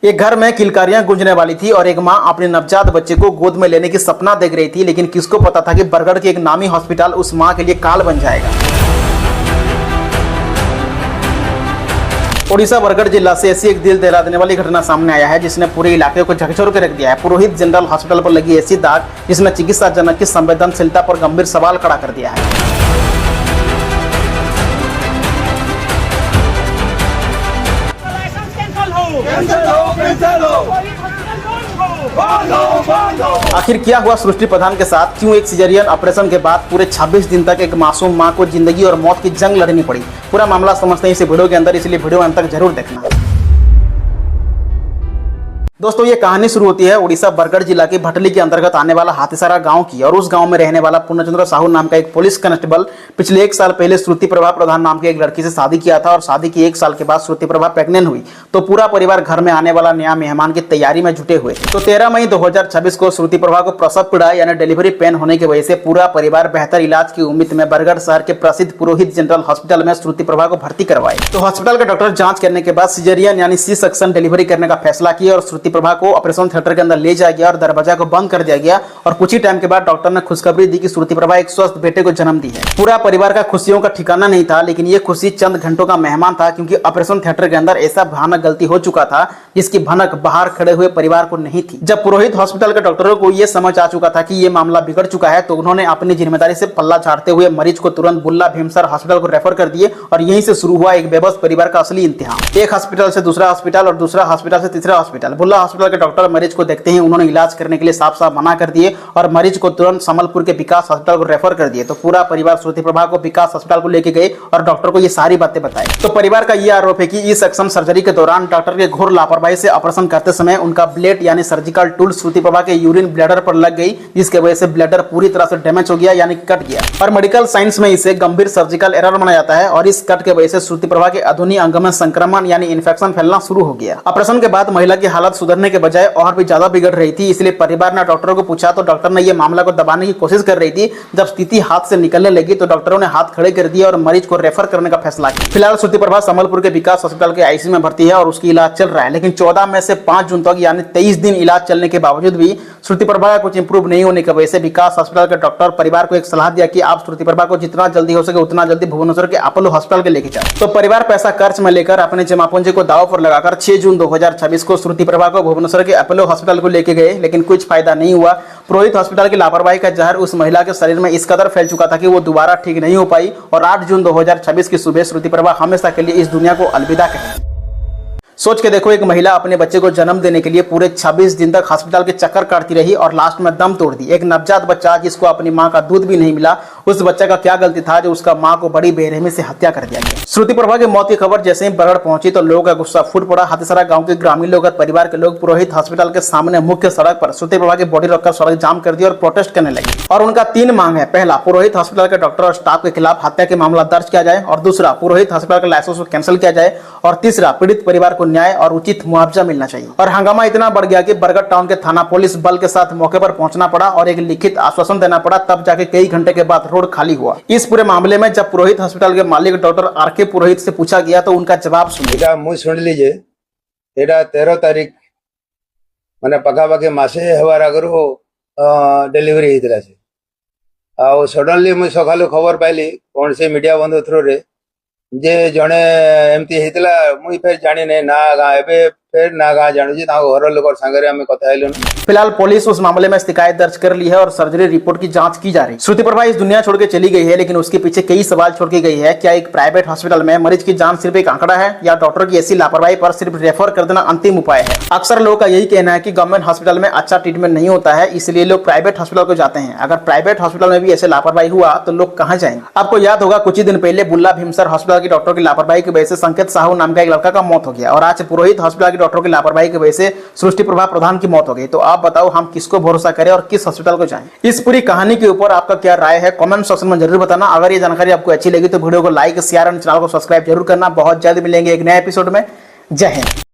एक घर में किलकारियां गूंजने वाली थी और एक मां अपने नवजात बच्चे को गोद में लेने की सपना देख रही थी, लेकिन किसको पता था कि बरगढ़ के एक नामी हॉस्पिटल उस मां के लिए काल बन जाएगा। ओडिशा बरगढ़ जिला से ऐसी एक दिल दहला देने वाली घटना सामने आया है जिसने पूरे इलाके को झकझोर के रख दिया है। पुरोहित जनरल हॉस्पिटल पर लगी ऐसी दाग जिसने चिकित्सा जनक की संवेदनशीलता पर गंभीर सवाल खड़ा कर दिया है। आखिर क्या हुआ सृष्टि प्रधान के साथ? क्यों एक सिजेरियन ऑपरेशन के बाद पूरे 26 दिन तक एक मासूम मां को जिंदगी और मौत की जंग लड़नी पड़ी? पूरा मामला समझते हैं इस वीडियो के अंदर, इसलिए वीडियो अंत तक जरूर देखना। दोस्तों, ये कहानी शुरू होती है उड़ीसा बरगढ़ जिला के भटली के अंतर्गत आने वाला हाथीसारा गांव की। और उस गांव में रहने वाला पूर्णचंद्र साहू नाम का एक पुलिस कांस्टेबल पिछले 1 साल पहले श्रुति प्रभा प्रधान नाम की एक लड़की से शादी किया था। और शादी के 1 साल के बाद श्रुति प्रभा प्रेग्नेंट हुई तो पूरा परिवार घर में आने वाला नया मेहमान की तैयारी में जुटे हुए थे। तो 13 मई 2026 को श्रुति प्रभा को प्रसव पीड़ा यानी डिलीवरी पेन होने की वजह से पूरा परिवार बेहतर इलाज की उम्मीद में बरगढ़ शहर के प्रसिद्ध पुरोहित जनरल हॉस्पिटल में श्रुति प्रभा को भर्ती करवाए। तो हॉस्पिटल के डॉक्टर जांच करने के बाद सिजेरियन यानी सी सेक्शन डिलीवरी करने का फैसला किया और श्रुति प्रभा को ऑपरेशन थिएटर के अंदर ले जाया गया और दरवाजा को बंद कर दिया गया। और कुछ ही टाइम के बाद डॉक्टर ने खुशखबरी दी कि श्रुति प्रभा एक स्वस्थ बेटे को जन्म दी है। पूरा परिवार का खुशियों का ठिकाना नहीं था, लेकिन ये खुशी चंद घंटों का मेहमान था, क्योंकि ऑपरेशन थिएटर के अंदर ऐसा भयानक गलती हो चुका था जिसकी भनक बाहर खड़े हुए परिवार को नहीं थी। जब पुरोहित हॉस्पिटल के डॉक्टरों को यह समझ आ चुका था कि ये मामला बिगड़ चुका है तो उन्होंने अपनी जिम्मेदारी से पल्ला झाड़ते हुए मरीज को तुरंत बुल्ला भीमसर हॉस्पिटल को रेफर कर दिए। और यहीं से शुरू हुआ एक बेबस परिवार का असली इम्तिहान। एक हॉस्पिटल से दूसरा हॉस्पिटल और दूसरा हॉस्पिटल से तीसरा हॉस्पिटल। बुल्ला हॉस्पिटल के डॉक्टर मरीज को देखते ही उन्होंने इलाज करने के लिए साफ साफ मना कर दिए और मरीज को तुरंत संबलपुर के विकास हॉस्पिटल को रेफर कर दिए। तो पूरा परिवार श्रुति प्रभा को विकास हॉस्पिटल को लेके गए और डॉक्टर को ये सारी बातें बताई। तो परिवार का ये आरोप है कि ई सेक्शन सर्जरी के दौरान डॉक्टर के घोर लापरवाही से ऑपरेशन करते समय उनका ब्लेड यानी सर्जिकल टूल श्रुति प्रभा के यूरिन ब्लैडर पर लग गई, जिसकी वजह से ब्लैडर पूरी तरह से डैमेज हो गया यानी कट गया। और मेडिकल साइंस में इसे गंभीर सर्जिकल एरर माना जाता है। और इस कट के वजह से श्रुति प्रभा के अधुनी अंग में संक्रमण यानी इन्फेक्शन फैलना शुरू हो गया। ऑपरेशन के बाद महिला की हालत सुधरने के बजाय और भी ज्यादा बिगड़ रही थी, इसलिए परिवार ने डॉक्टरों को पूछा तो डॉक्टर ने ये मामला को दबाने की कोशिश कर रही थी। जब स्थिति हाथ से निकलने लगी तो डॉक्टरों ने हाथ खड़े कर दिए और मरीज को रेफर करने का फैसला किया। फिलहाल श्रुति प्रभा संबलपुर के विकास हॉस्पिटल के आईसीयू में भर्ती है और उसकी इलाज चल रहा है। लेकिन 14 में से 5 जून तक यानी 23 दिन इलाज चलने के बावजूद भी श्रुति प्रभा का कुछ इंप्रूव नहीं होने की वजह से विकास हॉस्पिटल के डॉक्टर परिवार को एक सलाह दिया कि आप श्रुति प्रभा को जितना जल्दी हो सके उतना जल्दी भुवनेश्वर के अपोलो हॉस्पिटल के लेके जाए। तो परिवार पैसा कर्ज में लेकर अपने जमा पूंजी को दाव पर लगाकर 6 जून 2026 को श्रुति प्रभा को भुवनेश्वर के अपोलो हॉस्पिटल को लेके गए, लेकिन कुछ फायदा नहीं हुआ। पुरोहित हॉस्पिटल की लापरवाही का जहर उस महिला के शरीर में इस कदर फैल चुका था कि वो दोबारा ठीक नहीं हो पाई और 8 जून 2026 की सुबह श्रुति प्रभा हमेशा के लिए इस दुनिया को अलविदा कही। सोच के देखो, एक महिला अपने बच्चे को जन्म देने के लिए पूरे 26 दिन तक हॉस्पिटल के चक्कर काटती रही और लास्ट में दम तोड़ दी। एक नवजात बच्चा जिसको अपनी मां का दूध भी नहीं मिला, उस बच्चे का क्या गलती था जो उसका मां को बड़ी बेरहमी से हत्या कर दिया गया। श्रुति प्रभा की मौत की खबर जैसे ही बरगढ़ पहुंची तो लोगों का गुस्सा फूट पड़ा। हाथीसारा गांव के ग्रामीण लोग और परिवार के लोग पुरोहित हॉस्पिटल के सामने मुख्य सड़क पर श्रुति प्रभा की बॉडी रखकर सड़क जाम कर दी और प्रोटेस्ट करने लगी। और उनका 3 मांग है। पहला, पुरोहित हॉस्पिटल के डॉक्टर और स्टाफ के खिलाफ हत्या के मामला दर्ज किया जाए। और दूसरा, पुरोहित हॉस्पिटल का लाइसेंस को कैंसिल किया जाए। और तीसरा, पीड़ित परिवार को न्याय और उचित मुआवजा मिलना चाहिए। और हंगामा इतना बढ़ गया कि बरगढ़ टाउन के थाना पुलिस बल के साथ मौके पर पहुंचना पड़ा और एक लिखित आश्वासन देना पड़ा, तब जाके कई घंटे के बाद रोड खाली हुआ। इस पूरे मामले में जब पुरोहित हॉस्पिटल के मालिक डॉक्टर आर.के. पुरोहित से पूछा गया तो उनका जवाब सुनिए। मुझे सुन लीजिए, 13 तारीख माने पखापाखि मसे हवार आगर डेलीवरी होता है। सडनली मुझे सकालू खबर पाइली कौन से मीडिया बंधु थ्रू रे जे जड़े एमती होता मुझे फिर जानी नहीं ना गाँव एवं फिर ना गाँव जानू घर लोग सागर कथा हेलु। फिलहाल पुलिस उस मामले में शिकायत दर्ज कर ली है और सर्जरी रिपोर्ट की जांच की जा रही है। श्रुति प्रभा इस दुनिया छोड़ के चली गई है, लेकिन उसके पीछे कई सवाल छोड़ के गई है। क्या एक प्राइवेट हॉस्पिटल में मरीज की जान सिर्फ एक आंकड़ा है या डॉक्टर की ऐसी लापरवाही पर सिर्फ रेफर कर देना अंतिम उपाय है? अक्सर लोगों का यही कहना है कि गवर्नमेंट हॉस्पिटल में अच्छा ट्रीटमेंट नहीं होता है, इसलिए लोग प्राइवेट हॉस्पिटल को जाते हैं। अगर प्राइवेट हॉस्पिटल में भी ऐसे लापरवाही हुआ तो लोग कहाँ जाएंगे? आपको याद होगा कुछ ही दिन पहले बुल्ला भीमसर हॉस्पिटल की डॉक्टर की लापरवाही की वजह से संकेत साहू नाम का एक लड़का का मौत हो गया और आज पुरोहित हॉस्पिटल की डॉक्टर की लापरवाही की वजह से सृष्टि प्रभा प्रधान की मौत हो गई। तो आप बताओ, हम किसको भरोसा करें और किस हॉस्पिटल को जाएं? इस पूरी कहानी के ऊपर आपका क्या राय है कमेंट सेक्शन में जरूर बताना। अगर ये जानकारी आपको अच्छी लगी तो वीडियो को लाइक शेयर और चैनल को सब्सक्राइब जरूर करना। बहुत जल्द मिलेंगे एक नए एपिसोड में। जय हिंद।